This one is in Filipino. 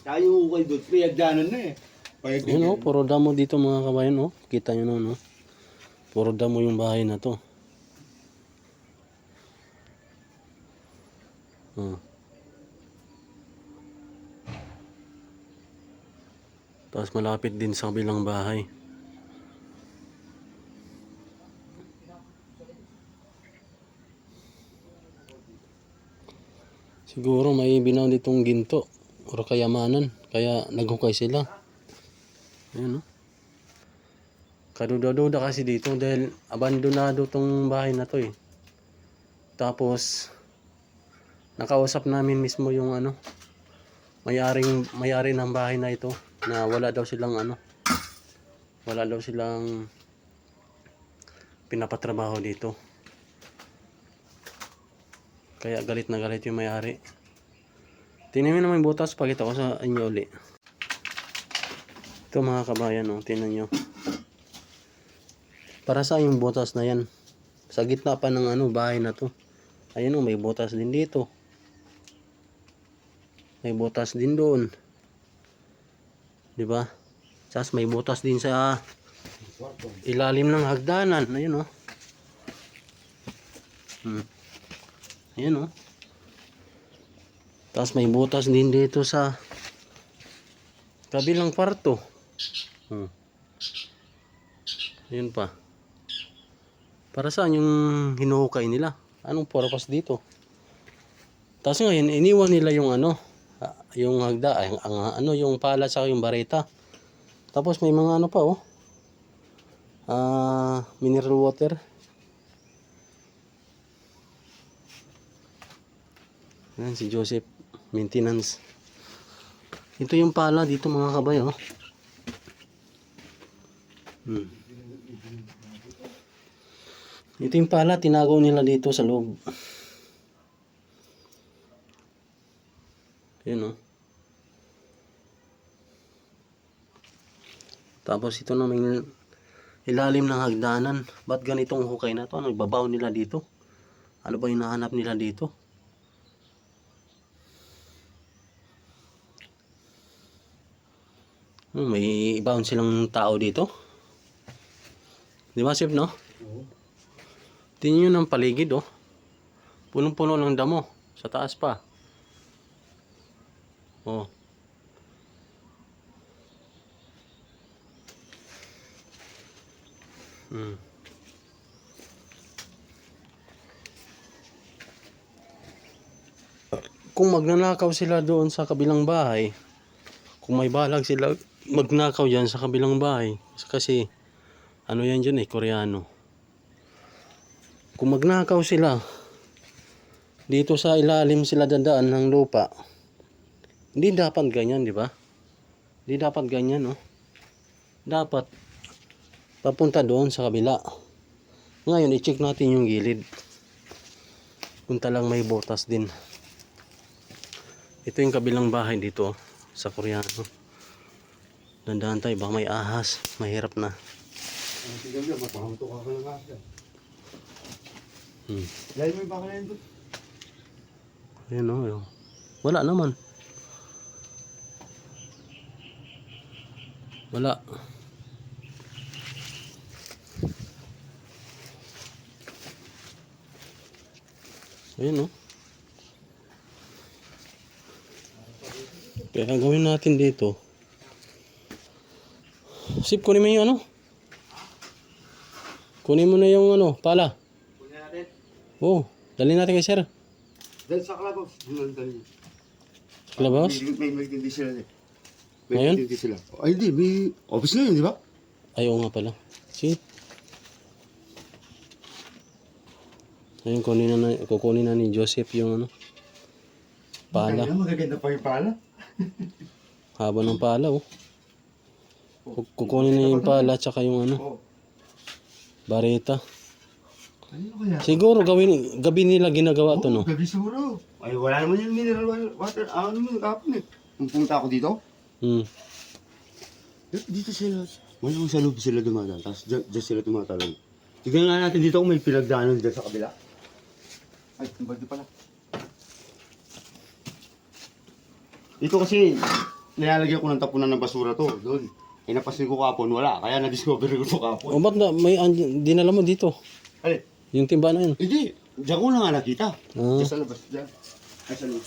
Tayo ukay doon, pinagdanan na eh. Yun oh, puro damo dito mga kabayan oh. Kita nyo no, no? Puro damo yung bahay na to. Oh. Tapos malapit din sa kabilang bahay. Siguro may binaw ditong ginto o kayamanan, kaya naghukay sila. Ayan no. Kaduda-duda kasi dito dahil abandonado tong bahay na to eh. Tapos nakausap namin mismo yung ano, may-ari ng bahay na ito na wala daw silang pinapatrabaho dito. Kaya galit na galit yung may-ari. Tingnan mo naman yung butas, pakita ko sa inyo uli. Ito mga kabayan, oh, tingnan nyo. Para sa yung butas na yan. Sa gitna pa ng bahay na to. Ayun oh, may butas din dito. May butas din doon. 'Di ba? Tapos may butas din sa ilalim ng hagdanan. Ayun oh. Ayun oh. Tapos may butas din dito sa kabilang kwarto. Ayun pa. Para saan yung hinuhukay nila? Anong purpose dito? Tapos ngayon iniwan nila yung yung hagda, yung pala sa yung bareta. Tapos may mga pa oh. Mineral water. Yan si Joseph, maintenance. Ito yung pala dito mga kabayo. Ito yung pala, tinago nila dito sa loob. Yun oh. Tapos ito na may ilalim ng hagdanan. Ba't ganitong hukay na to? Ano ibabaw nila dito? Ano ba hinahanap nila dito? May ibaon silang tao dito. Di ba, Sip, no? Tingnan nyo ng paligid oh. Punong-puno ng damo. Sa taas pa. Oh. Kung magnanakaw sila doon sa kabilang bahay, kung may balag sila magnakaw dyan sa kabilang bahay, kasi yan dyan Koreano. Kung magnakaw sila dito sa ilalim sila dadaan ng lupa, hindi dapat ganyan, di ba? Hindi dapat ganyan, no? Dapat papunta doon sa kabila. Ngayon, i-check natin yung gilid. Kung talang may butas din. Ito yung kabilang bahay dito sa Koreano. Dandahan tayo, baka may ahas. Mahirap na. Dahil may baka na yun doon. Ayan o. Wala naman. Wala. Ayan o. Kaya gawin natin dito. Sip, kunin mo yung kunin mo na yung pala. Kunin natin. Oo, dali natin kay sir. Dahil sa Kalabos. Sa Kalabos? May tindi sila eh. Ngayon? May tindi sila. Ay hindi, may office na yun, di ba? Ay, oo nga pala. See? Ayun, kukunin na ni Joseph yung pala. Magaganda pa yung pala. Haba ng pala oh. Kukunin na yung pala tsaka yung bareta. Siguro gabi nila ginagawa to no. Gabi siguro. Ay wala naman yung mineral water. Ano naman kapon eh. Kung pumunta ako dito. Dito sila. Wala sa loob sila dumadaan. Tapos dyan sila tumatalon. Tignan nga natin dito kung may pinagdaanan dyan sa kabila. Ay, ang balde pala. Dito kasi nilalagyan ko ng tapunan ng basura to, doon. Eh, napasin ko kapon, wala. Kaya na-discover ko ito kapon. O ba't na, dinala mo dito? Ay, Yung timba na yun. hindi. Diyan ko na nga nakita. Ah. Diyan sa labas, diyan. Ay, sa loob.